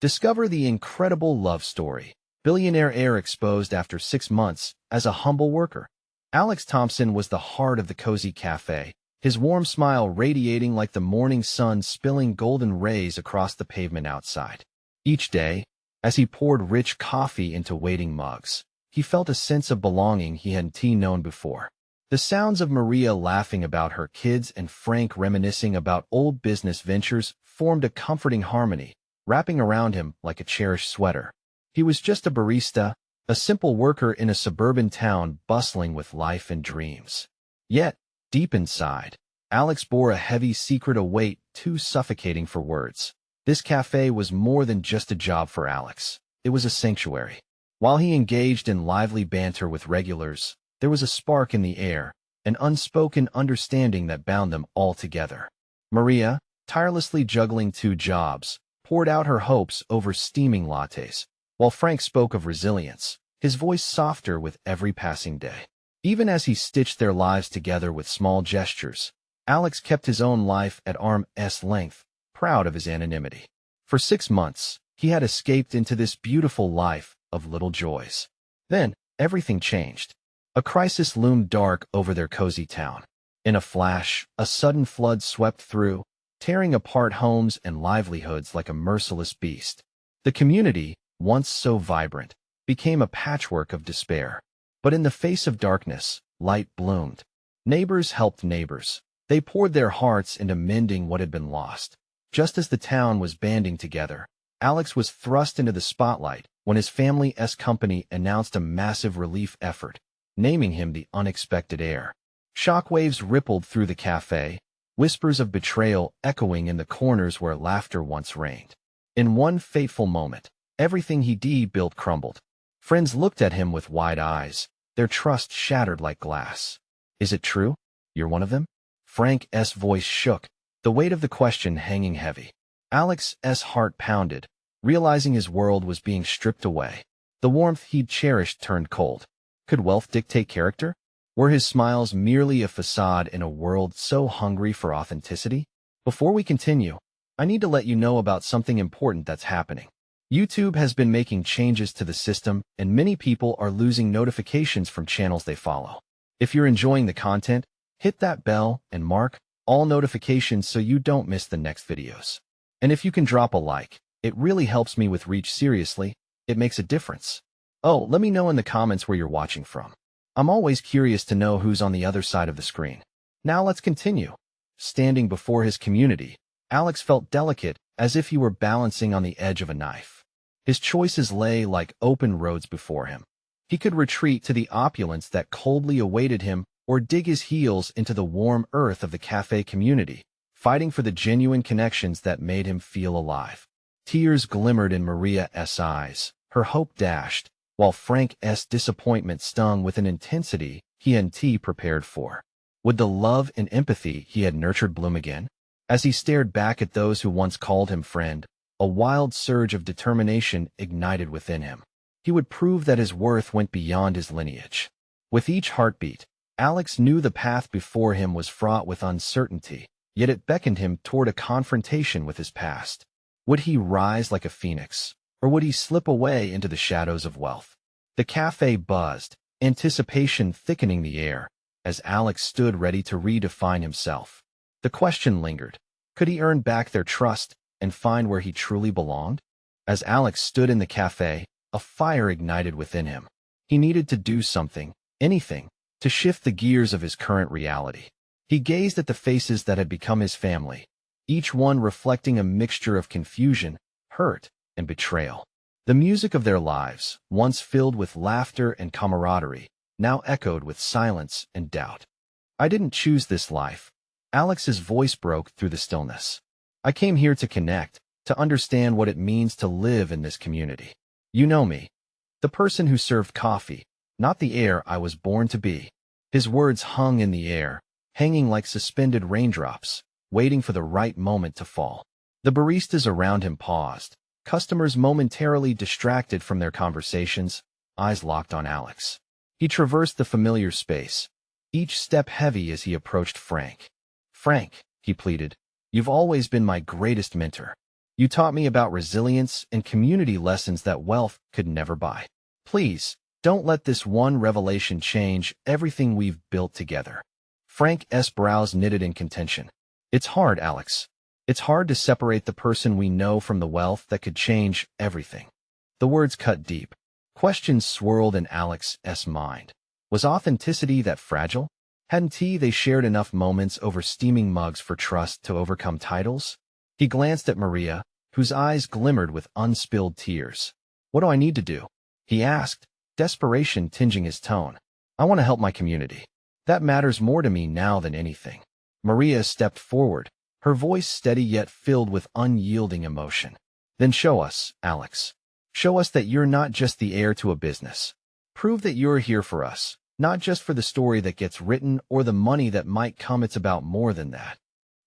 Discover the incredible love story. Billionaire heir exposed after 6 months as a humble worker. Alex Thompson was the heart of the cozy cafe, his warm smile radiating like the morning sun spilling golden rays across the pavement outside. Each day, as he poured rich coffee into waiting mugs, he felt a sense of belonging he hadn't known before. The sounds of Maria laughing about her kids and Frank reminiscing about old business ventures formed a comforting harmony, wrapping around him like a cherished sweater. He was just a barista, a simple worker in a suburban town bustling with life and dreams. Yet, deep inside, Alex bore a heavy secret, a weight too suffocating for words. This cafe was more than just a job for Alex. It was a sanctuary. While he engaged in lively banter with regulars, there was a spark in the air, an unspoken understanding that bound them all together. Maria, tirelessly juggling 2 jobs, poured out her hopes over steaming lattes, while Frank spoke of resilience, his voice softer with every passing day. Even as he stitched their lives together with small gestures, Alex kept his own life at arm's length, proud of his anonymity. For 6 months, he had escaped into this beautiful life of little joys. Then, everything changed. A crisis loomed dark over their cozy town. In a flash, a sudden flood swept through, tearing apart homes and livelihoods like a merciless beast. The community, once so vibrant, became a patchwork of despair. But in the face of darkness, light bloomed. Neighbors helped neighbors. They poured their hearts into mending what had been lost. Just as the town was banding together, Alex was thrust into the spotlight when his family's company announced a massive relief effort, naming him the unexpected heir. Shockwaves rippled through the cafe, whispers of betrayal echoing in the corners where laughter once reigned. In one fateful moment, everything he built crumbled. Friends looked at him with wide eyes, their trust shattered like glass. Is it true? You're one of them? Frank's voice shook, the weight of the question hanging heavy. Alex's heart pounded, realizing his world was being stripped away. The warmth he'd cherished turned cold. Could wealth dictate character? Were his smiles merely a facade in a world so hungry for authenticity? Before we continue, I need to let you know about something important that's happening. YouTube has been making changes to the system, and many people are losing notifications from channels they follow. If you're enjoying the content, hit that bell and mark all notifications so you don't miss the next videos. And if you can drop a like, it really helps me with reach. Seriously, it makes a difference. Oh, let me know in the comments where you're watching from. I'm always curious to know who's on the other side of the screen. Now let's continue. Standing before his community, Alex felt delicate, as if he were balancing on the edge of a knife. His choices lay like open roads before him. He could retreat to the opulence that coldly awaited him, or dig his heels into the warm earth of the cafe community, fighting for the genuine connections that made him feel alive. Tears glimmered in Maria's eyes, her hope dashed, while Frank's disappointment stung with an intensity he hadn't prepared for. Would the love and empathy he had nurtured bloom again? As he stared back at those who once called him friend, a wild surge of determination ignited within him. He would prove that his worth went beyond his lineage. With each heartbeat, Alex knew the path before him was fraught with uncertainty, yet it beckoned him toward a confrontation with his past. Would he rise like a phoenix, or would he slip away into the shadows of wealth? The cafe buzzed, anticipation thickening the air, as Alex stood ready to redefine himself. The question lingered. Could he earn back their trust and find where he truly belonged? As Alex stood in the cafe, a fire ignited within him. He needed to do something, anything, to shift the gears of his current reality. He gazed at the faces that had become his family, each one reflecting a mixture of confusion, hurt, and betrayal. The music of their lives, once filled with laughter and camaraderie, now echoed with silence and doubt. I didn't choose this life. Alex's voice broke through the stillness. I came here to connect, to understand what it means to live in this community. You know me. The person who served coffee, not the heir I was born to be. His words hung in the air, hanging like suspended raindrops, waiting for the right moment to fall. The baristas around him paused, customers momentarily distracted from their conversations, eyes locked on Alex. He traversed the familiar space, each step heavy as he approached Frank. Frank, he pleaded, you've always been my greatest mentor. You taught me about resilience and community lessons that wealth could never buy. Please, don't let this one revelation change everything we've built together. Frank's brows knitted in contention. It's hard, Alex. It's hard to separate the person we know from the wealth that could change everything. The words cut deep. Questions swirled in Alex's mind. Was authenticity that fragile? Hadn't they shared enough moments over steaming mugs for trust to overcome titles? He glanced at Maria, whose eyes glimmered with unspilled tears. What do I need to do? He asked, desperation tinging his tone. I want to help my community. That matters more to me now than anything. Maria stepped forward, her voice steady yet filled with unyielding emotion. Then show us, Alex. Show us that you're not just the heir to a business. Prove that you're here for us, not just for the story that gets written or the money that might come. It's about more than that.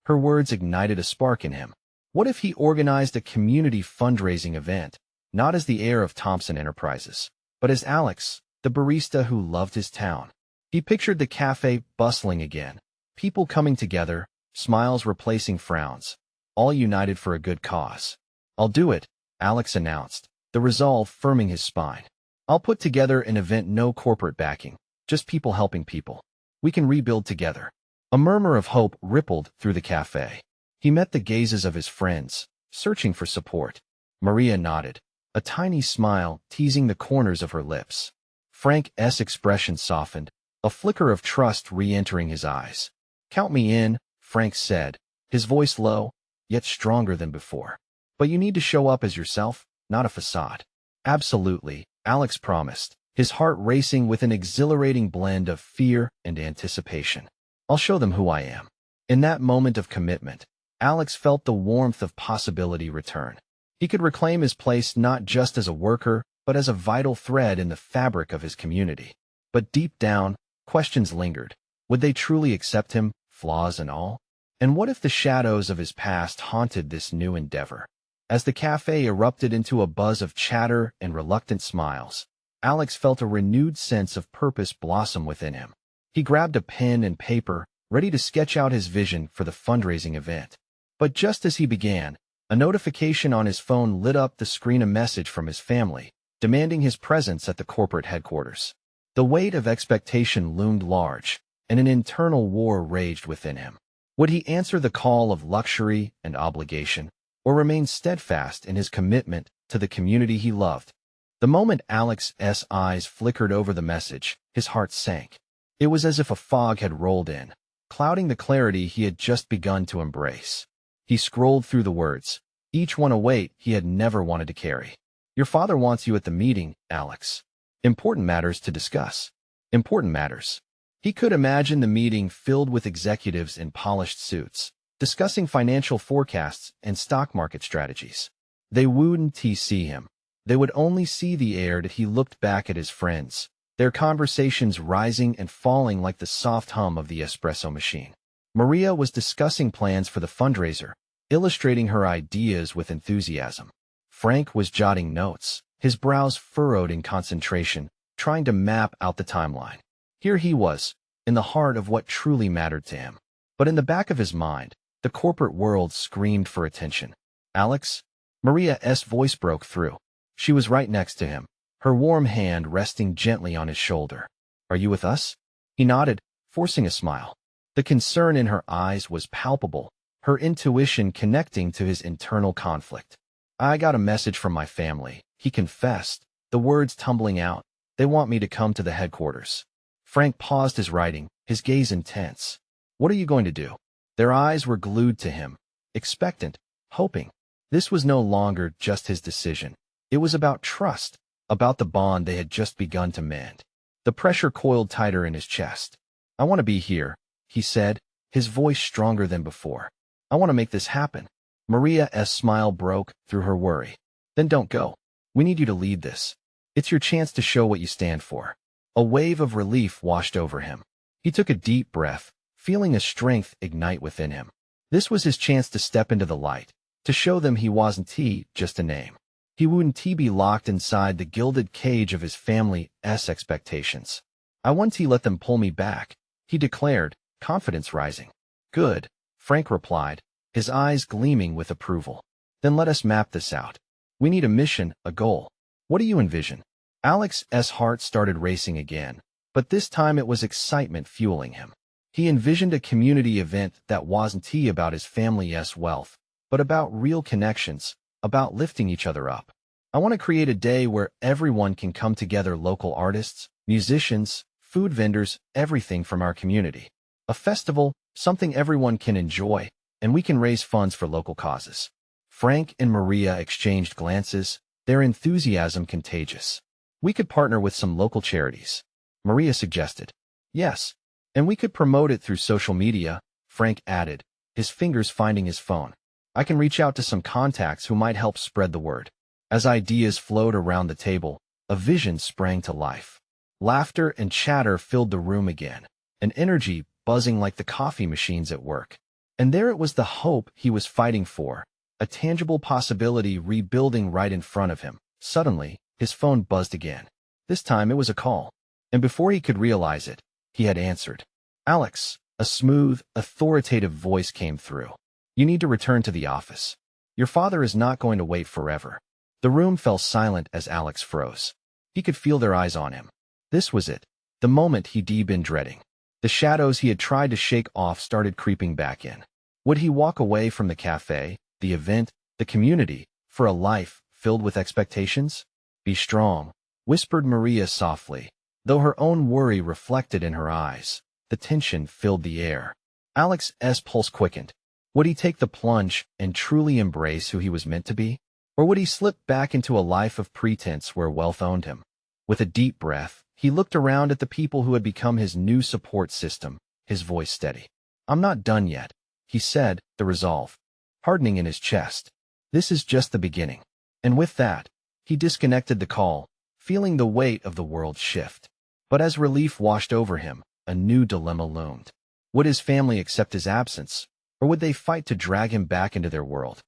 Her words ignited a spark in him. What if he organized a community fundraising event, not as the heir of Thompson Enterprises, but as Alex, the barista who loved his town? He pictured the cafe bustling again, people coming together, smiles replacing frowns, all united for a good cause. I'll do it, Alex announced, the resolve firming his spine. I'll put together an event, no corporate backing, just people helping people. We can rebuild together. A murmur of hope rippled through the cafe. He met the gazes of his friends, searching for support. Maria nodded, a tiny smile teasing the corners of her lips. Frank's expression softened, a flicker of trust re-entering his eyes. Count me in, Frank said, his voice low, yet stronger than before. But you need to show up as yourself, not a facade. Absolutely, Alex promised, his heart racing with an exhilarating blend of fear and anticipation. I'll show them who I am. In that moment of commitment, Alex felt the warmth of possibility return. He could reclaim his place not just as a worker, but as a vital thread in the fabric of his community. But deep down, questions lingered. Would they truly accept him, flaws and all? And what if the shadows of his past haunted this new endeavor? As the cafe erupted into a buzz of chatter and reluctant smiles, Alex felt a renewed sense of purpose blossom within him. He grabbed a pen and paper, ready to sketch out his vision for the fundraising event. But just as he began, a notification on his phone lit up the screen, a message from his family, demanding his presence at the corporate headquarters. The weight of expectation loomed large, and an internal war raged within him. Would he answer the call of luxury and obligation, or remain steadfast in his commitment to the community he loved? The moment Alex's eyes flickered over the message, his heart sank. It was as if a fog had rolled in, clouding the clarity he had just begun to embrace. He scrolled through the words, each one a weight he had never wanted to carry. Your father wants you at the meeting, Alex. Important matters to discuss. Important matters. He could imagine the meeting filled with executives in polished suits, discussing financial forecasts and stock market strategies. They wouldn't see him. They would only see the heir. That he looked back at his friends, their conversations rising and falling like the soft hum of the espresso machine. Maria was discussing plans for the fundraiser, illustrating her ideas with enthusiasm. Frank was jotting notes, his brows furrowed in concentration, trying to map out the timeline. Here he was, in the heart of what truly mattered to him. But in the back of his mind, the corporate world screamed for attention. Alex? Maria's voice broke through. She was right next to him, her warm hand resting gently on his shoulder. Are you with us? He nodded, forcing a smile. The concern in her eyes was palpable, her intuition connecting to his internal conflict. I got a message from my family, he confessed, the words tumbling out. They want me to come to the headquarters. Frank paused his writing, his gaze intense. What are you going to do? Their eyes were glued to him, expectant, hoping. This was no longer just his decision. It was about trust, about the bond they had just begun to mend. The pressure coiled tighter in his chest. I want to be here, he said, his voice stronger than before. I want to make this happen. Maria's smile broke through her worry. Then don't go. We need you to lead this. It's your chance to show what you stand for. A wave of relief washed over him. He took a deep breath, feeling a strength ignite within him. This was his chance to step into the light, to show them he wasn't just a name. He wouldn't be locked inside the gilded cage of his family's expectations. I won't let them pull me back, he declared, confidence rising. Good, Frank replied, his eyes gleaming with approval. Then let us map this out. We need a mission, a goal. What do you envision? Alex's heart started racing again, but this time it was excitement fueling him. He envisioned a community event that wasn't about his family's wealth, but about real connections, about lifting each other up. I want to create a day where everyone can come together, local artists, musicians, food vendors, everything from our community. A festival, something everyone can enjoy, and we can raise funds for local causes. Frank and Maria exchanged glances, their enthusiasm contagious. We could partner with some local charities, Maria suggested. Yes, and we could promote it through social media, Frank added, his fingers finding his phone. I can reach out to some contacts who might help spread the word. As ideas flowed around the table, a vision sprang to life. Laughter and chatter filled the room again, an energy buzzing like the coffee machines at work. And there it was, the hope he was fighting for, a tangible possibility rebuilding right in front of him. Suddenly, his phone buzzed again. This time it was a call. And before he could realize it, he had answered. Alex, a smooth, authoritative voice came through. You need to return to the office. Your father is not going to wait forever. The room fell silent as Alex froze. He could feel their eyes on him. This was it, the moment he'd been dreading. The shadows he had tried to shake off started creeping back in. Would he walk away from the cafe, the event, the community, for a life filled with expectations? Be strong, whispered Maria softly, though her own worry reflected in her eyes. The tension filled the air. Alex's pulse quickened. Would he take the plunge and truly embrace who he was meant to be? Or would he slip back into a life of pretense where wealth owned him? With a deep breath, he looked around at the people who had become his new support system, his voice steady. I'm not done yet, he said, the resolve hardening in his chest. This is just the beginning. And with that, he disconnected the call, feeling the weight of the world shift. But as relief washed over him, a new dilemma loomed. Would his family accept his absence, or would they fight to drag him back into their world?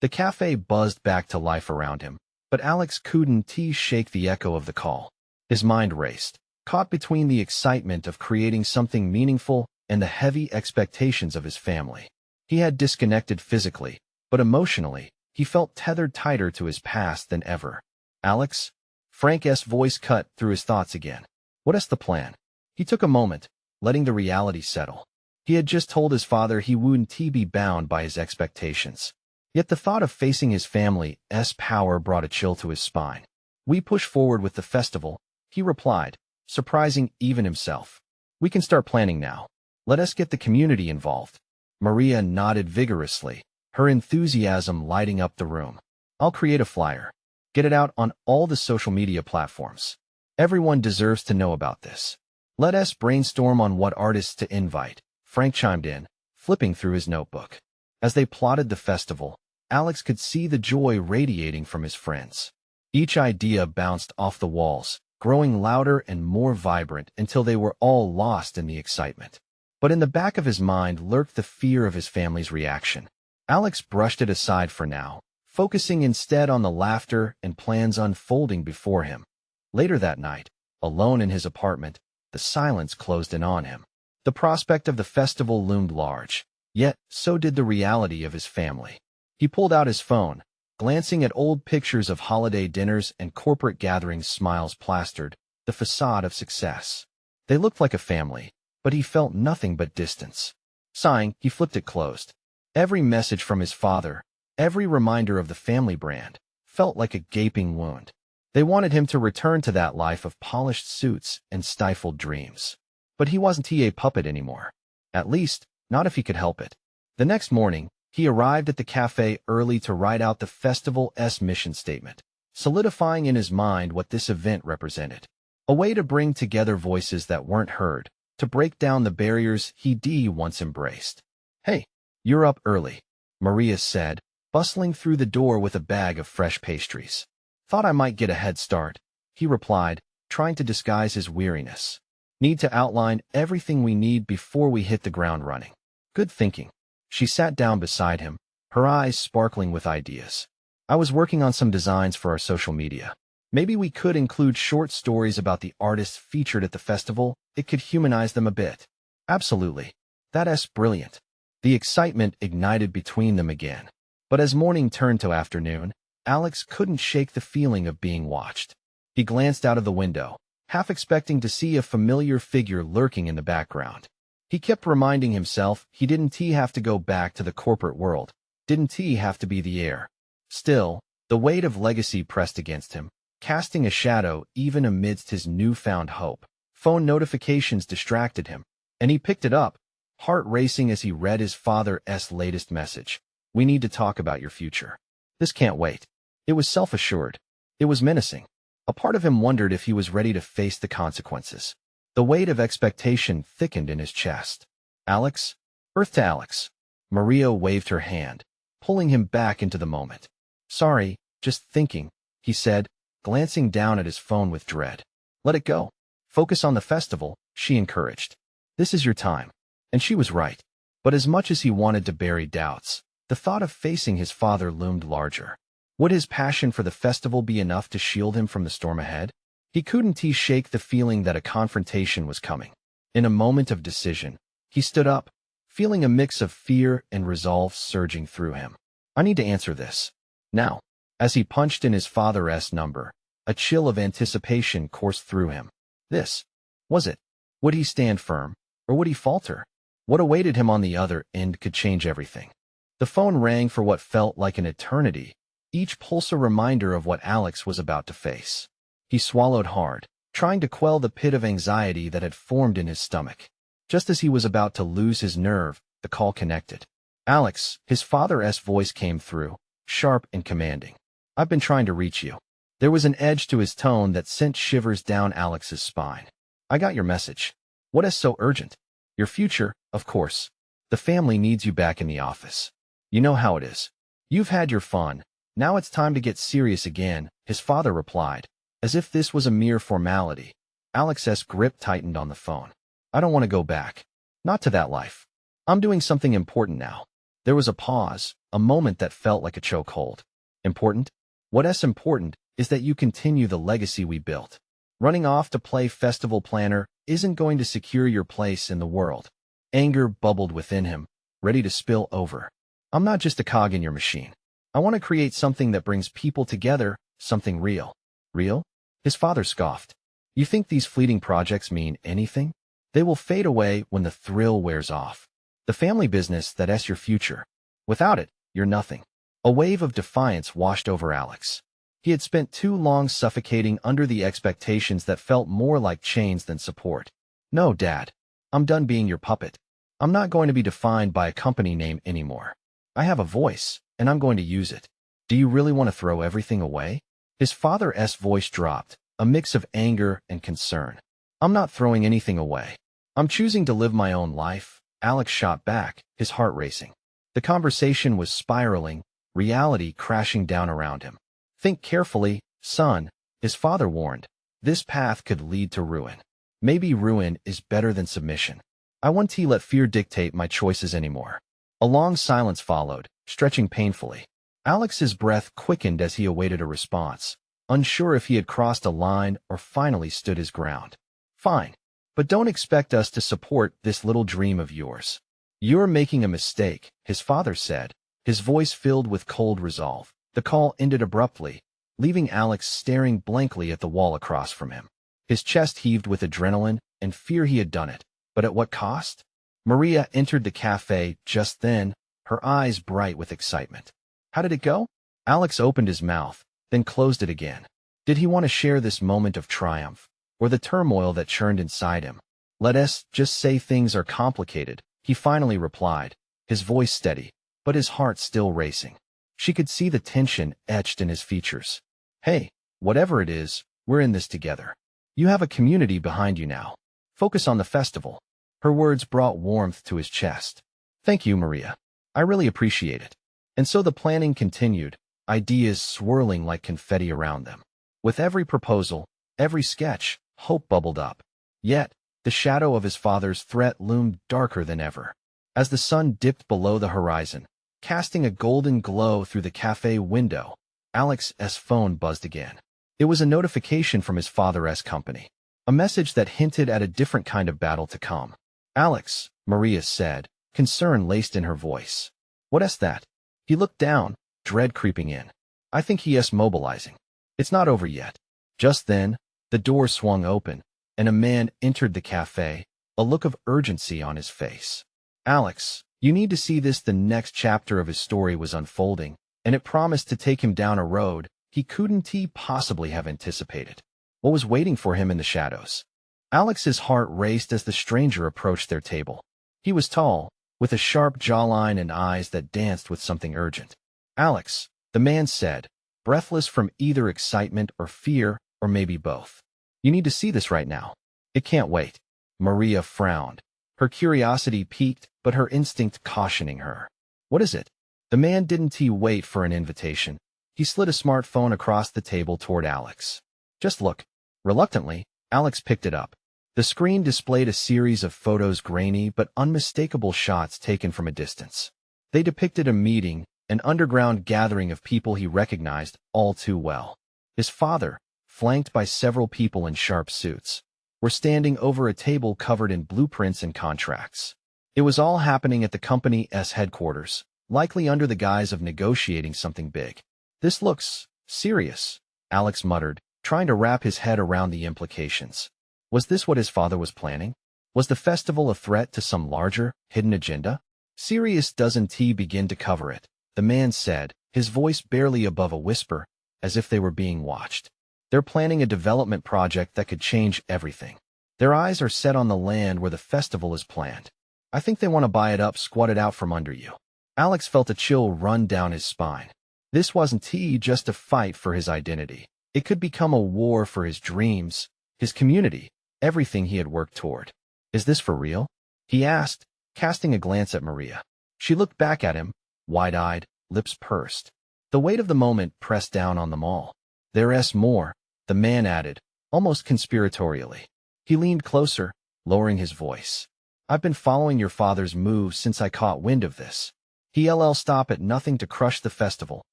The cafe buzzed back to life around him, but Alex couldn't shake the echo of the call. His mind raced, caught between the excitement of creating something meaningful and the heavy expectations of his family. He had disconnected physically, but emotionally, he felt tethered tighter to his past than ever. Alex? Frank's voice cut through his thoughts again. What is the plan? He took a moment, letting the reality settle. He had just told his father he wouldn't be bound by his expectations. Yet the thought of facing his family's power brought a chill to his spine. We push forward with the festival, he replied, surprising even himself. We can start planning now. Let us get the community involved. Maria nodded vigorously, her enthusiasm lighting up the room. I'll create a flyer. Get it out on all the social media platforms. Everyone deserves to know about this. Let us brainstorm on what artists to invite, Frank chimed in, flipping through his notebook. As they plotted the festival, Alex could see the joy radiating from his friends. Each idea bounced off the walls, growing louder and more vibrant until they were all lost in the excitement. But in the back of his mind lurked the fear of his family's reaction. Alex brushed it aside for now, focusing instead on the laughter and plans unfolding before him. Later that night, alone in his apartment, the silence closed in on him. The prospect of the festival loomed large, yet so did the reality of his family. He pulled out his phone, glancing at old pictures of holiday dinners and corporate gatherings, smiles plastered the facade of success. They looked like a family, but he felt nothing but distance. Sighing, he flipped it closed. Every message from his father, every reminder of the family brand, felt like a gaping wound. They wanted him to return to that life of polished suits and stifled dreams. But he wasn't a puppet anymore. At least, not if he could help it. The next morning, he arrived at the cafe early to write out the festival's mission statement, solidifying in his mind what this event represented. A way to bring together voices that weren't heard, to break down the barriers he'd once embraced. Hey, you're up early, Maria said, bustling through the door with a bag of fresh pastries. Thought I might get a head start, he replied, trying to disguise his weariness. Need to outline everything we need before we hit the ground running. Good thinking. She sat down beside him, her eyes sparkling with ideas. I was working on some designs for our social media. Maybe we could include short stories about the artists featured at the festival. It could humanize them a bit. Absolutely. That's brilliant. The excitement ignited between them again. But as morning turned to afternoon, Alex couldn't shake the feeling of being watched. He glanced out of the window, half expecting to see a familiar figure lurking in the background. He kept reminding himself he didn't have to go back to the corporate world, didn't he have to be the heir. Still, the weight of legacy pressed against him, casting a shadow even amidst his newfound hope. Phone notifications distracted him, and he picked it up, heart racing as he read his father's latest message. "We need to talk about your future. This can't wait." It was self-assured. It was menacing. A part of him wondered if he was ready to face the consequences. The weight of expectation thickened in his chest. "Alex?" "Earth to Alex." Maria waved her hand, pulling him back into the moment. "Sorry, just thinking," he said, glancing down at his phone with dread. "Let it go. Focus on the festival," she encouraged. "This is your time." And she was right. But as much as he wanted to bury doubts, the thought of facing his father loomed larger. Would his passion for the festival be enough to shield him from the storm ahead? He couldn't shake the feeling that a confrontation was coming. In a moment of decision, he stood up, feeling a mix of fear and resolve surging through him. "I need to answer this. Now." As he punched in his father's number, a chill of anticipation coursed through him. This was it. Would he stand firm, or would he falter? What awaited him on the other end could change everything. The phone rang for what felt like an eternity, each pulse a reminder of what Alex was about to face. He swallowed hard, trying to quell the pit of anxiety that had formed in his stomach. Just as he was about to lose his nerve, the call connected. "Alex," his father's voice came through, sharp and commanding. "I've been trying to reach you." There was an edge to his tone that sent shivers down Alex's spine. "I got your message. What is so urgent?" "Your future, of course. The family needs you back in the office. You know how it is. You've had your fun. Now it's time to get serious again," his father replied, as if this was a mere formality. Alex's grip tightened on the phone. "I don't want to go back. Not to that life. I'm doing something important now." There was a pause, a moment that felt like a chokehold. "Important? What's important is that you continue the legacy we built. Running off to play festival planner isn't going to secure your place in the world." Anger bubbled within him, ready to spill over. "I'm not just a cog in your machine. I want to create something that brings people together, something real." "Real?" His father scoffed. "You think these fleeting projects mean anything? They will fade away when the thrill wears off. The family business, that's your future. Without it, you're nothing." A wave of defiance washed over Alex. He had spent too long suffocating under the expectations that felt more like chains than support. "No, Dad. I'm done being your puppet. I'm not going to be defined by a company name anymore. I have a voice, and I'm going to use it. Do you really want to throw everything away?" His father's voice dropped, a mix of anger and concern. "I'm not throwing anything away. I'm choosing to live my own life," Alex shot back, his heart racing. The conversation was spiraling, reality crashing down around him. "Think carefully, son," his father warned. "This path could lead to ruin. Maybe ruin is better than submission. I won't let fear dictate my choices anymore." A long silence followed, stretching painfully. Alex's breath quickened as he awaited a response, unsure if he had crossed a line or finally stood his ground. "Fine. But don't expect us to support this little dream of yours. You're making a mistake," his father said, his voice filled with cold resolve. The call ended abruptly, leaving Alex staring blankly at the wall across from him. His chest heaved with adrenaline and fear. He had done it, but at what cost? Maria entered the cafe just then, her eyes bright with excitement. "How did it go?" Alex opened his mouth, then closed it again. Did he want to share this moment of triumph, or the turmoil that churned inside him? "Let us just say things are complicated," he finally replied, his voice steady, but his heart still racing. She could see the tension etched in his features. "Hey, whatever it is, we're in this together. You have a community behind you now. Focus on the festival." Her words brought warmth to his chest. "Thank you, Maria. I really appreciate it." And so the planning continued, ideas swirling like confetti around them. With every proposal, every sketch, hope bubbled up. Yet, the shadow of his father's threat loomed darker than ever. As the sun dipped below the horizon, casting a golden glow through the cafe window, Alex's phone buzzed again. It was a notification from his father's company, a message that hinted at a different kind of battle to come. "Alex," Maria said, concern laced in her voice. "What's that?" He looked down, dread creeping in. I think he is mobilizing. It's not over yet. Just then, the door swung open, and a man entered the cafe, a look of urgency on his face. Alex, you need to see this. The next chapter of his story was unfolding, and it promised to take him down a road he couldn't possibly have anticipated. What was waiting for him in the shadows? Alex's heart raced as the stranger approached their table. He was tall, with a sharp jawline and eyes that danced with something urgent. Alex, the man said, breathless from either excitement or fear, or maybe both. You need to see this right now. It can't wait. Maria frowned. Her curiosity piqued, but her instinct cautioning her. What is it? The man didn't wait for an invitation. He slid a smartphone across the table toward Alex. Just look. Reluctantly, Alex picked it up. The screen displayed a series of photos, grainy but unmistakable shots taken from a distance. They depicted a meeting, an underground gathering of people he recognized all too well. His father, flanked by several people in sharp suits, were standing over a table covered in blueprints and contracts. It was all happening at the company's headquarters, likely under the guise of negotiating something big. This looks serious, Alex muttered, trying to wrap his head around the implications. Was this what his father was planning? Was the festival a threat to some larger, hidden agenda? Sirius doesn't begin to cover it, the man said, his voice barely above a whisper, as if they were being watched. They're planning a development project that could change everything. Their eyes are set on the land where the festival is planned. I think they want to buy it up, squat it out from under you. Alex felt a chill run down his spine. This wasn't just a fight for his identity. It could become a war for his dreams, his community, everything he had worked toward. Is this for real? He asked, casting a glance at Maria. She looked back at him, wide-eyed, lips pursed. The weight of the moment pressed down on them all. There's more, the man added, almost conspiratorially. He leaned closer, lowering his voice. I've been following your father's moves since I caught wind of this. He'll stop at nothing to crush the festival,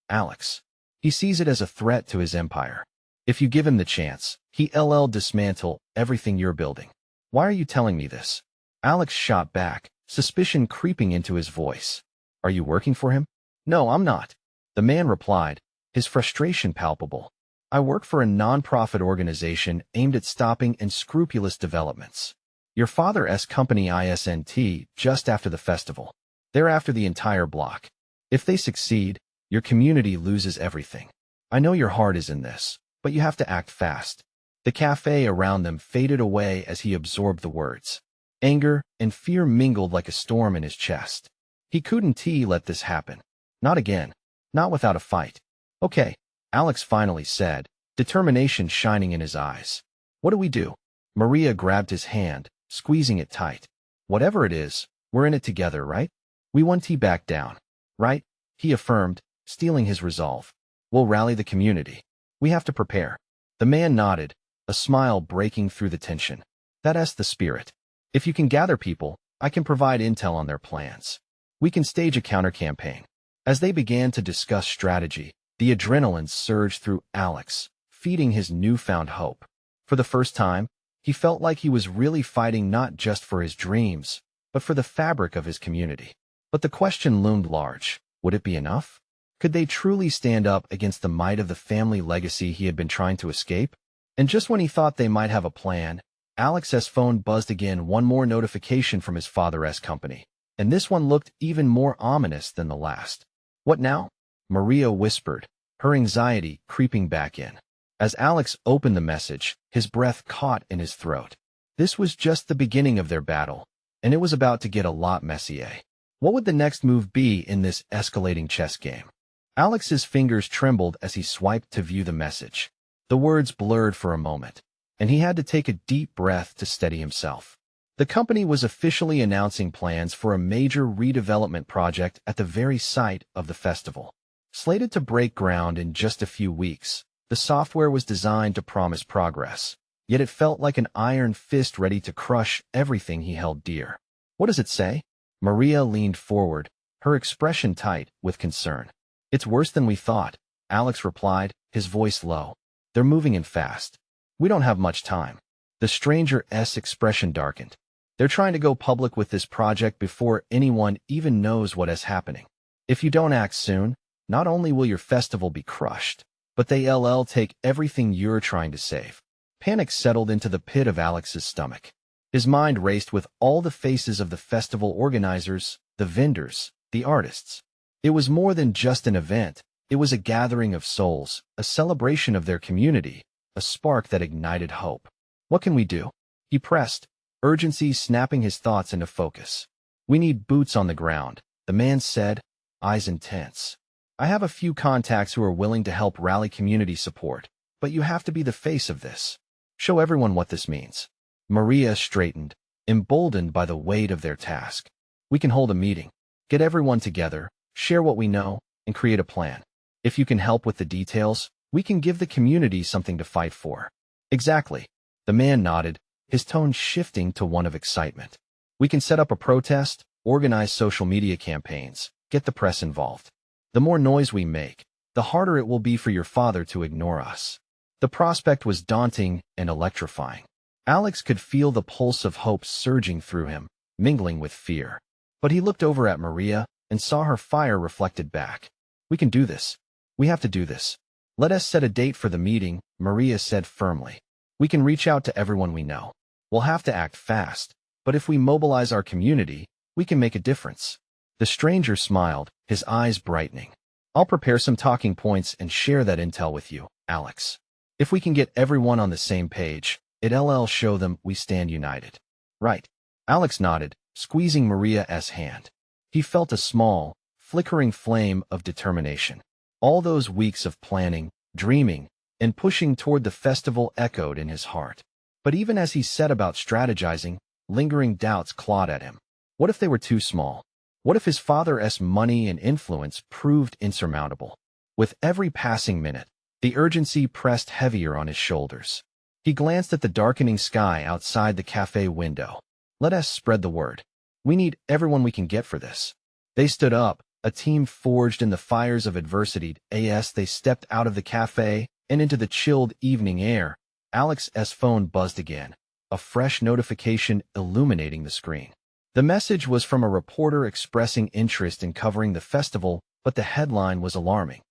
Alex. He sees it as a threat to his empire. If you give him the chance, he'll dismantle everything you're building. Why are you telling me this? Alex shot back, suspicion creeping into his voice. Are you working for him? No, I'm not. The man replied, his frustration palpable. I work for a non-profit organization aimed at stopping unscrupulous developments. Your father's company isn't just after the festival. They're after the entire block. If they succeed, your community loses everything. I know your heart is in this, but you have to act fast. The cafe around them faded away as he absorbed the words. Anger and fear mingled like a storm in his chest. He couldn't let this happen. Not again. Not without a fight. Okay, Alex finally said, determination shining in his eyes. What do we do? Maria grabbed his hand, squeezing it tight. Whatever it is, we're in it together, right? We won't back down. Right? He affirmed, stealing his resolve. We'll rally the community. We have to prepare. The man nodded, a smile breaking through the tension. That's the spirit. If you can gather people, I can provide intel on their plans. We can stage a counter-campaign. As they began to discuss strategy, the adrenaline surged through Alex, feeding his newfound hope. For the first time, he felt like he was really fighting not just for his dreams, but for the fabric of his community. But the question loomed large. Would it be enough? Could they truly stand up against the might of the family legacy he had been trying to escape? And just when he thought they might have a plan, Alex's phone buzzed again, one more notification from his father's company. And this one looked even more ominous than the last. What now? Maria whispered, her anxiety creeping back in. As Alex opened the message, his breath caught in his throat. This was just the beginning of their battle, and it was about to get a lot messier. What would the next move be in this escalating chess game? Alex's fingers trembled as he swiped to view the message. The words blurred for a moment, and he had to take a deep breath to steady himself. The company was officially announcing plans for a major redevelopment project at the very site of the festival. Slated to break ground in just a few weeks, the software was designed to promise progress, yet it felt like an iron fist ready to crush everything he held dear. What does it say? Maria leaned forward, her expression tight with concern. It's worse than we thought, Alex replied, his voice low. They're moving in fast. We don't have much time. The stranger's expression darkened. They're trying to go public with this project before anyone even knows what is happening. If you don't act soon, not only will your festival be crushed, but they'll take everything you're trying to save. Panic settled into the pit of Alex's stomach. His mind raced with all the faces of the festival organizers, the vendors, the artists. It was more than just an event. It was a gathering of souls, a celebration of their community, a spark that ignited hope. What can we do? He pressed, urgency snapping his thoughts into focus. We need boots on the ground, the man said, eyes intense. I have a few contacts who are willing to help rally community support, but you have to be the face of this. Show everyone what this means. Maria straightened, emboldened by the weight of their task. We can hold a meeting, get everyone together, share what we know, and create a plan. If you can help with the details, we can give the community something to fight for. Exactly. The man nodded, his tone shifting to one of excitement. We can set up a protest, organize social media campaigns, get the press involved. The more noise we make, the harder it will be for your father to ignore us. The prospect was daunting and electrifying. Alex could feel the pulse of hope surging through him, mingling with fear. But he looked over at Maria and saw her fire reflected back. We can do this. We have to do this. Let us set a date for the meeting, Maria said firmly. We can reach out to everyone we know. We'll have to act fast, but if we mobilize our community, we can make a difference. The stranger smiled, his eyes brightening. I'll prepare some talking points and share that intel with you, Alex. If we can get everyone on the same page, it'll show them we stand united. Right. Alex nodded, squeezing Maria's hand. He felt a small, flickering flame of determination. All those weeks of planning, dreaming, and pushing toward the festival echoed in his heart. But even as he set about strategizing, lingering doubts clawed at him. What if they were too small? What if his father's money and influence proved insurmountable? With every passing minute, the urgency pressed heavier on his shoulders. He glanced at the darkening sky outside the cafe window. Let us spread the word. We need everyone we can get for this. They stood up, a team forged in the fires of adversity. As they stepped out of the cafe and into the chilled evening air, Alex's phone buzzed again, a fresh notification illuminating the screen. The message was from a reporter expressing interest in covering the festival, but the headline was alarming.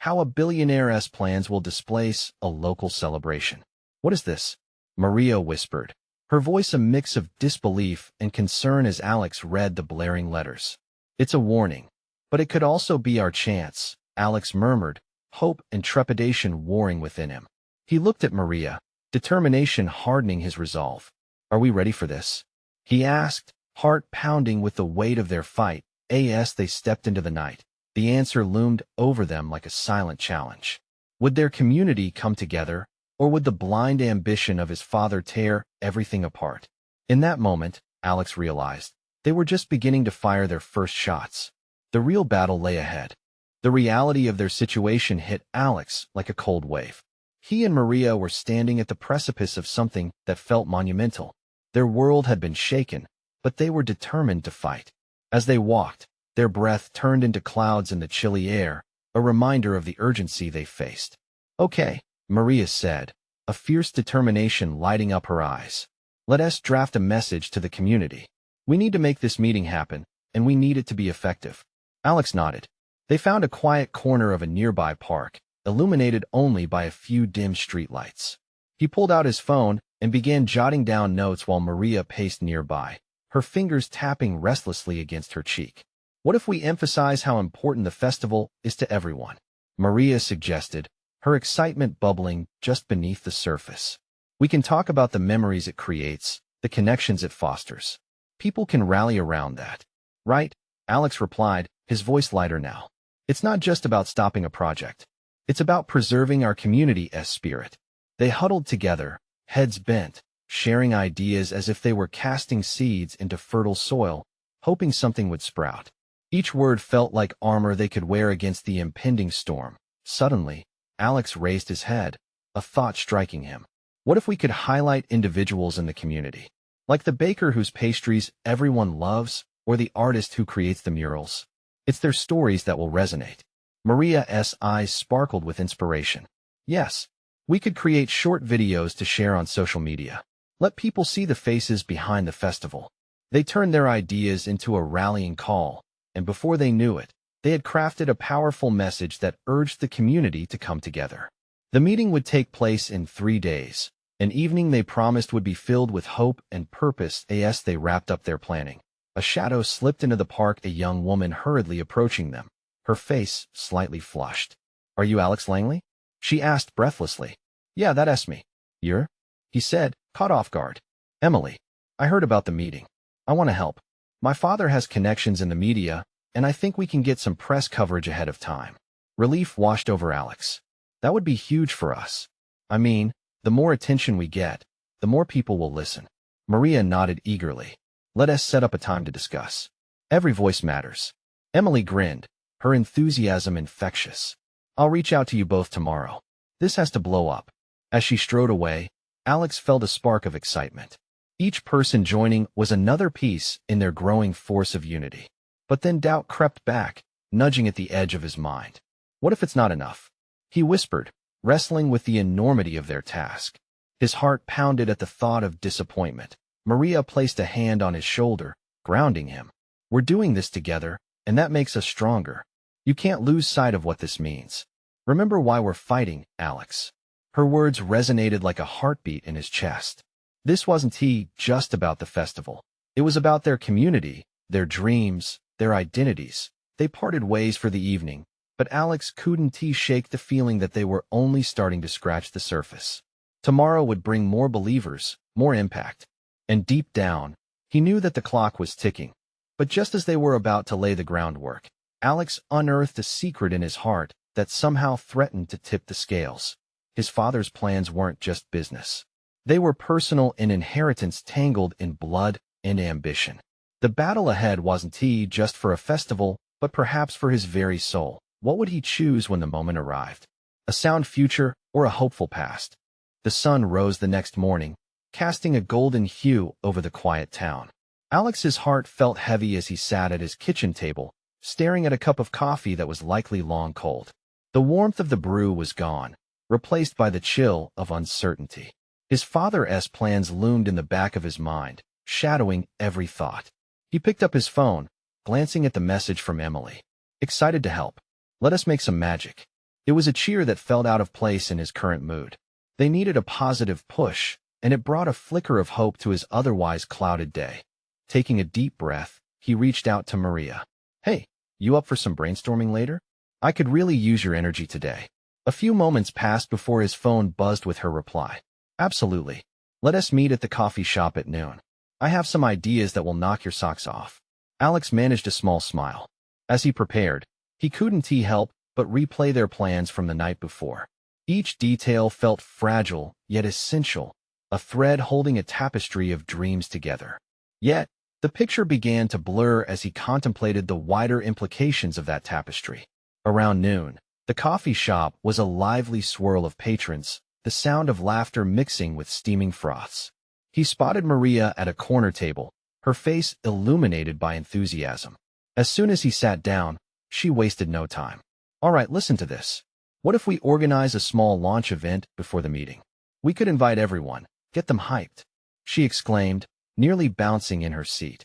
How a billionaire's plans will displace a local celebration. What is this? Maria whispered, her voice a mix of disbelief and concern as Alex read the blaring letters. It's a warning. But it could also be our chance, Alex murmured, hope and trepidation warring within him. He looked at Maria, determination hardening his resolve. Are we ready for this? He asked, heart pounding with the weight of their fight. As they stepped into the night, the answer loomed over them like a silent challenge. Would their community come together, or would the blind ambition of his father tear everything apart? In that moment, Alex realized, they were just beginning to fire their first shots. The real battle lay ahead. The reality of their situation hit Alex like a cold wave. He and Maria were standing at the precipice of something that felt monumental. Their world had been shaken, but they were determined to fight. As they walked, their breath turned into clouds in the chilly air, a reminder of the urgency they faced. Okay, Maria said, a fierce determination lighting up her eyes. Let us draft a message to the community. We need to make this meeting happen, and we need it to be effective. Alex nodded. They found a quiet corner of a nearby park, illuminated only by a few dim streetlights. He pulled out his phone and began jotting down notes while Maria paced nearby, her fingers tapping restlessly against her cheek. What if we emphasize how important the festival is to everyone? Maria suggested, her excitement bubbling just beneath the surface. We can talk about the memories it creates, the connections it fosters. People can rally around that. Right? Alex replied, his voice lighter now. It's not just about stopping a project. It's about preserving our community's spirit. They huddled together, heads bent, sharing ideas as if they were casting seeds into fertile soil, hoping something would sprout. Each word felt like armor they could wear against the impending storm. Suddenly, Alex raised his head, a thought striking him. What if we could highlight individuals in the community? Like the baker whose pastries everyone loves, or the artist who creates the murals? It's their stories that will resonate. Maria's eyes sparkled with inspiration. Yes, we could create short videos to share on social media. Let people see the faces behind the festival. They turned their ideas into a rallying call, and before they knew it, They had crafted a powerful message that urged the community to come together. The meeting would take place in 3 days, an evening they promised would be filled with hope and purpose as they wrapped up their planning. A shadow slipped into the park, a young woman hurriedly approaching them, her face slightly flushed. "Are you Alex Langley?" she asked breathlessly. "Yeah, that's me." "You're?" he said, caught off guard. "Emily. I heard about the meeting. I want to help. My father has connections in the media, and I think we can get some press coverage ahead of time." Relief washed over Alex. "That would be huge for us. I mean, the more attention we get, the more people will listen." Maria nodded eagerly. "Let us set up a time to discuss. Every voice matters." Emily grinned, her enthusiasm infectious. "I'll reach out to you both tomorrow. This has to blow up." As she strode away, Alex felt a spark of excitement. Each person joining was another piece in their growing force of unity. But then doubt crept back, nudging at the edge of his mind. What if it's not enough? He whispered, wrestling with the enormity of their task. His heart pounded at the thought of disappointment. Maria placed a hand on his shoulder, grounding him. "We're doing this together, and that makes us stronger. You can't lose sight of what this means. Remember why we're fighting, Alex." Her words resonated like a heartbeat in his chest. This wasn't just about the festival. It was about their community, their dreams, their identities. They parted ways for the evening, but Alex couldn't shake the feeling that they were only starting to scratch the surface. Tomorrow would bring more believers, more impact. And deep down, he knew that the clock was ticking. But just as they were about to lay the groundwork, Alex unearthed a secret in his heart that somehow threatened to tip the scales. His father's plans weren't just business. They were personal, an inheritance tangled in blood and ambition. The battle ahead wasn't just for a festival, but perhaps for his very soul. What would he choose when the moment arrived? A sound future or a hopeful past? The sun rose the next morning, casting a golden hue over the quiet town. Alex's heart felt heavy as he sat at his kitchen table, staring at a cup of coffee that was likely long cold. The warmth of the brew was gone, replaced by the chill of uncertainty. His father's plans loomed in the back of his mind, shadowing every thought. He picked up his phone, glancing at the message from Emily. "Excited to help. Let us make some magic." It was a cheer that felt out of place in his current mood. They needed a positive push, and it brought a flicker of hope to his otherwise clouded day. Taking a deep breath, he reached out to Maria. "Hey, you up for some brainstorming later? I could really use your energy today." A few moments passed before his phone buzzed with her reply. "Absolutely. Let us meet at the coffee shop at noon. I have some ideas that will knock your socks off." Alex managed a small smile. As he prepared, he couldn't help but replay their plans from the night before. Each detail felt fragile, yet essential, a thread holding a tapestry of dreams together. Yet, the picture began to blur as he contemplated the wider implications of that tapestry. Around noon, the coffee shop was a lively swirl of patrons, the sound of laughter mixing with steaming froths. He spotted Maria at a corner table, her face illuminated by enthusiasm. As soon as he sat down, she wasted no time. "All right, listen to this. What if we organize a small launch event before the meeting? We could invite everyone, get them hyped," she exclaimed, nearly bouncing in her seat.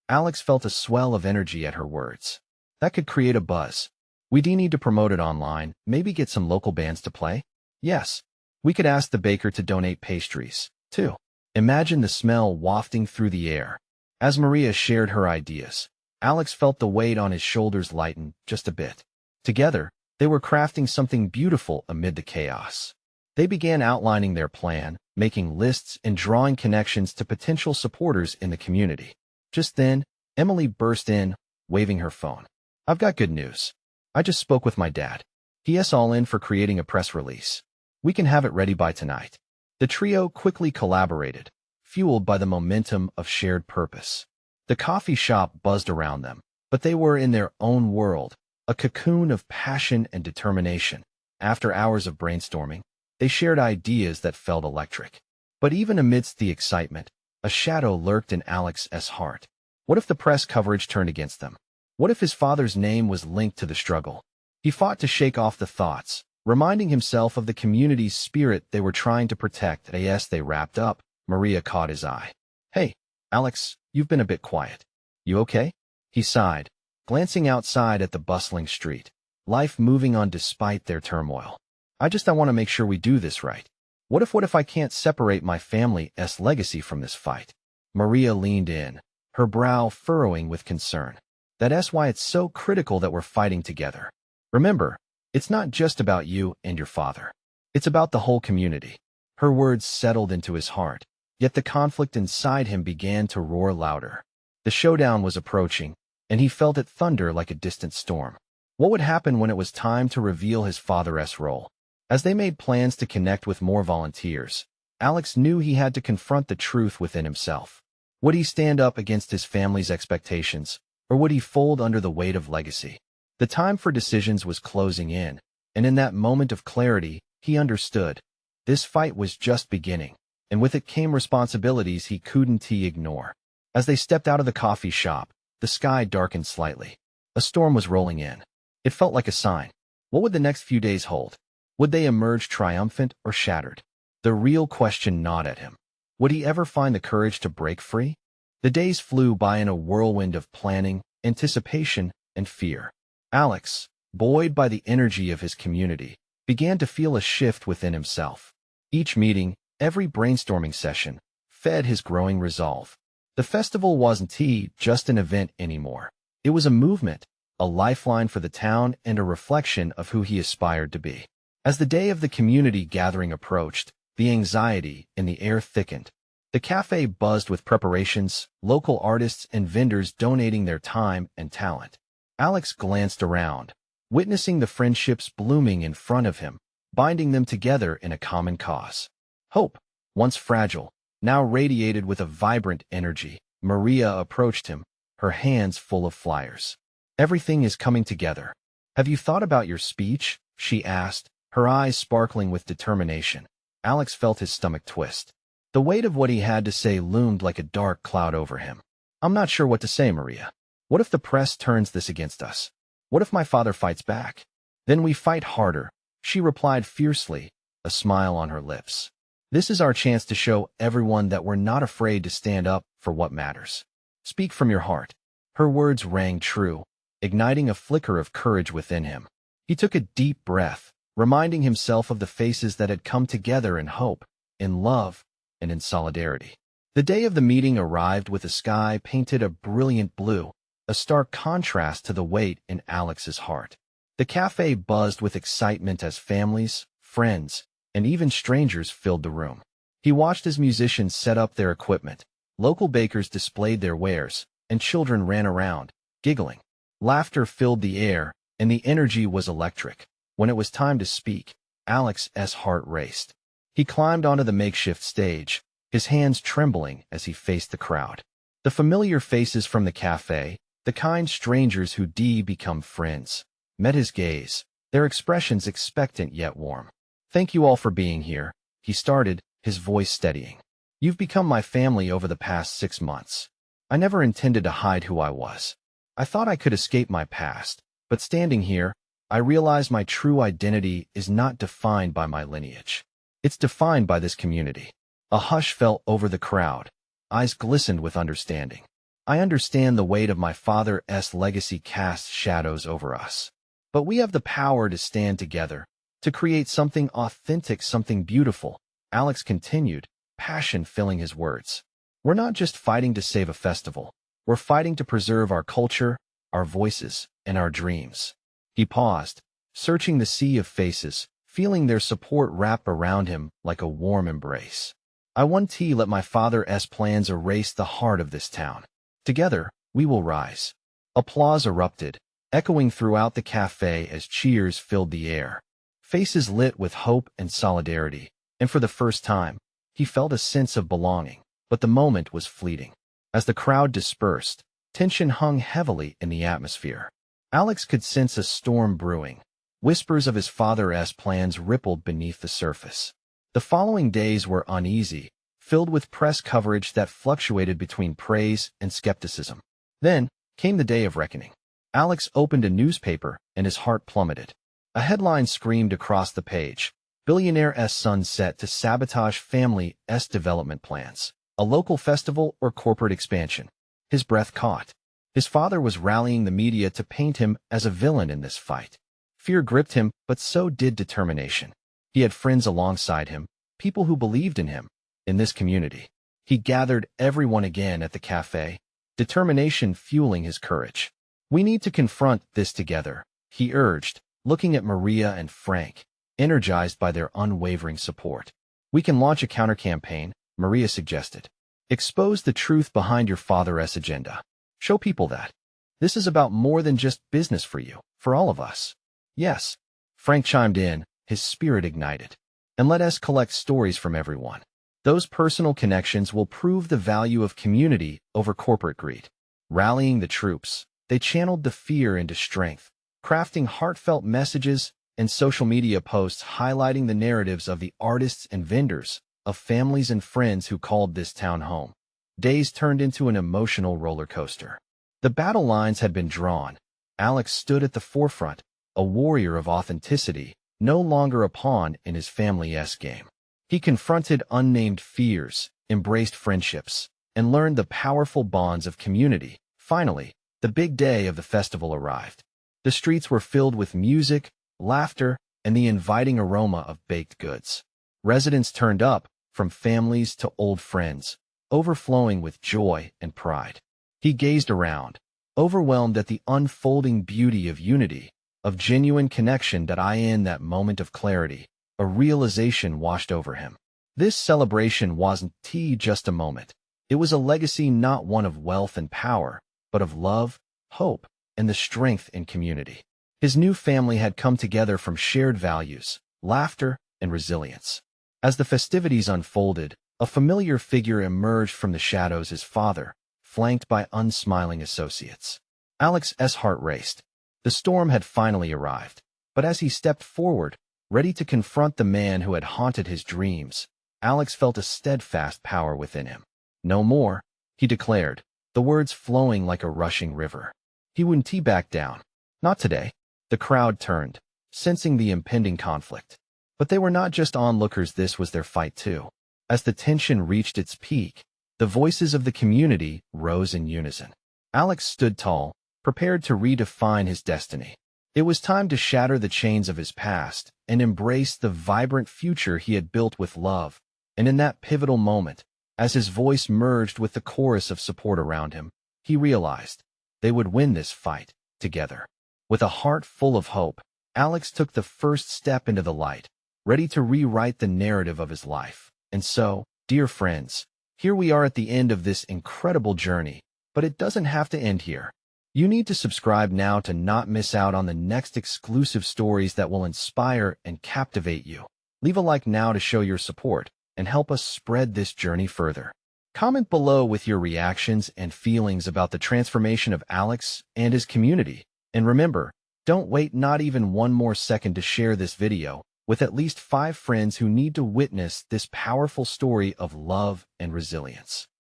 Alex felt a swell of energy at her words. "That could create a buzz. We do need to promote it online, maybe get some local bands to play. Yes, we could ask the baker to donate pastries, too." Imagine the smell wafting through the air. As Maria shared her ideas, Alex felt the weight on his shoulders lighten just a bit. Together, they were crafting something beautiful amid the chaos. They began outlining their plan, making lists and drawing connections to potential supporters in the community. Just then, Emily burst in, waving her phone. "I've got good news. I just spoke with my dad. He's all in for creating a press release. We can have it ready by tonight." The trio quickly collaborated, fueled by the momentum of shared purpose. The coffee shop buzzed around them, but they were in their own world, a cocoon of passion and determination. After hours of brainstorming, they shared ideas that felt electric. But even amidst the excitement, a shadow lurked in Alex's heart. What if the press coverage turned against them? What if his father's name was linked to the struggle? He fought to shake off the thoughts, reminding himself of the community's spirit they were trying to protect. As they wrapped up, Maria caught his eye. "Hey, Alex, you've been a bit quiet. You okay?" He sighed, glancing outside at the bustling street, life moving on despite their turmoil. I want to make sure we do this right. What if I can't separate my family's legacy from this fight? Maria leaned in, her brow furrowing with concern. That's why it's so critical that we're fighting together. Remember, it's not just about you and your father. It's about the whole community. Her words settled into his heart, yet the conflict inside him began to roar louder. The showdown was approaching, and he felt it thunder like a distant storm. What would happen when it was time to reveal his father's role? As they made plans to connect with more volunteers, Alex knew he had to confront the truth within himself. Would he stand up against his family's expectations, or would he fold under the weight of legacy? The time for decisions was closing in, and in that moment of clarity, he understood. This fight was just beginning, and with it came responsibilities he couldn't ignore. As they stepped out of the coffee shop, the sky darkened slightly. A storm was rolling in. It felt like a sign. What would the next few days hold? Would they emerge triumphant or shattered? The real question gnawed at him. Would he ever find the courage to break free? The days flew by in a whirlwind of planning, anticipation, and fear. Alex, buoyed by the energy of his community, began to feel a shift within himself. Each meeting, every brainstorming session, fed his growing resolve. The festival wasn't just an event anymore. It was a movement, a lifeline for the town and a reflection of who he aspired to be. As the day of the community gathering approached, the anxiety in the air thickened. The cafe buzzed with preparations, local artists and vendors donating their time and talent. Alex glanced around, witnessing the friendships blooming in front of him, binding them together in a common cause. Hope, once fragile, now radiated with a vibrant energy. Maria approached him, her hands full of flyers. Everything is coming together. Have you thought about your speech? She asked, her eyes sparkling with determination. Alex felt his stomach twist. The weight of what he had to say loomed like a dark cloud over him. I'm not sure what to say, Maria. What if the press turns this against us? What if my father fights back? Then we fight harder, she replied fiercely, a smile on her lips. This is our chance to show everyone that we're not afraid to stand up for what matters. Speak from your heart. Her words rang true, igniting a flicker of courage within him. He took a deep breath, reminding himself of the faces that had come together in hope, in love, and in solidarity. The day of the meeting arrived with the sky painted a brilliant blue, a stark contrast to the weight in Alex's heart. The cafe buzzed with excitement as families, friends, and even strangers filled the room. He watched as musicians set up their equipment, local bakers displayed their wares, and children ran around, giggling. Laughter filled the air, and the energy was electric. When it was time to speak, Alex's heart raced. He climbed onto the makeshift stage, his hands trembling as he faced the crowd. The familiar faces from the cafe, the kind strangers who become friends, met his gaze, their expressions expectant yet warm. Thank you all for being here, he started, his voice steadying. You've become my family over the past 6 months. I never intended to hide who I was. I thought I could escape my past, but standing here, I realize my true identity is not defined by my lineage. It's defined by this community. A hush fell over the crowd. Eyes glistened with understanding. I understand the weight of my father's legacy casts shadows over us. But we have the power to stand together, to create something authentic, something beautiful. Alex continued, passion filling his words. We're not just fighting to save a festival. We're fighting to preserve our culture, our voices, and our dreams. He paused, searching the sea of faces, feeling their support wrap around him like a warm embrace. I won't let my father's plans erase the heart of this town. Together, we will rise. Applause erupted, echoing throughout the cafe as cheers filled the air. Faces lit with hope and solidarity, and for the first time, he felt a sense of belonging. But the moment was fleeting. As the crowd dispersed, tension hung heavily in the atmosphere. Alex could sense a storm brewing. Whispers of his father's plans rippled beneath the surface. The following days were uneasy, filled with press coverage that fluctuated between praise and skepticism. Then came the day of reckoning. Alex opened a newspaper and his heart plummeted. A headline screamed across the page, "Billionaire's son set to sabotage family's development plans. A local festival or corporate expansion." His breath caught. His father was rallying the media to paint him as a villain in this fight. Fear gripped him, but so did determination. He had friends alongside him, people who believed in him. In this community, he gathered everyone again at the cafe, determination fueling his courage. "We need to confront this together," he urged, looking at Maria and Frank, energized by their unwavering support. "We can launch a counter-campaign," Maria suggested. "Expose the truth behind your father's agenda. Show people that this is about more than just business for you, for all of us." "Yes," Frank chimed in, his spirit ignited. "And let us collect stories from everyone. Those personal connections will prove the value of community over corporate greed." Rallying the troops, they channeled the fear into strength, crafting heartfelt messages and social media posts highlighting the narratives of the artists and vendors, of families and friends who called this town home. Days turned into an emotional roller coaster. The battle lines had been drawn. Alex stood at the forefront, a warrior of authenticity, no longer a pawn in his family's game. He confronted unnamed fears, embraced friendships, and learned the powerful bonds of community. Finally, the big day of the festival arrived. The streets were filled with music, laughter, and the inviting aroma of baked goods. Residents turned up, from families to old friends, overflowing with joy and pride. He gazed around, overwhelmed at the unfolding beauty of unity, of genuine connection in that moment of clarity, a realization washed over him. This celebration wasn't just a moment. It was a legacy, not one of wealth and power, but of love, hope, and the strength in community. His new family had come together from shared values, laughter, and resilience. As the festivities unfolded, a familiar figure emerged from the shadows, his father, flanked by unsmiling associates. Alex's heart raced. The storm had finally arrived, but as he stepped forward, ready to confront the man who had haunted his dreams, Alex felt a steadfast power within him. "No more," he declared, the words flowing like a rushing river. He wouldn't back down. Not today. The crowd turned, sensing the impending conflict. But they were not just onlookers, this was their fight too. As the tension reached its peak, the voices of the community rose in unison. Alex stood tall, prepared to redefine his destiny. It was time to shatter the chains of his past and embrace the vibrant future he had built with love. And in that pivotal moment, as his voice merged with the chorus of support around him, he realized they would win this fight together. With a heart full of hope, Alex took the first step into the light, ready to rewrite the narrative of his life. And so, dear friends, here we are at the end of this incredible journey, but it doesn't have to end here. You need to subscribe now to not miss out on the next exclusive stories that will inspire and captivate you. Leave a like now to show your support and help us spread this journey further. Comment below with your reactions and feelings about the transformation of Alex and his community. And remember, don't wait not even one more second to share this video with at least 5 friends who need to witness this powerful story of love and resilience.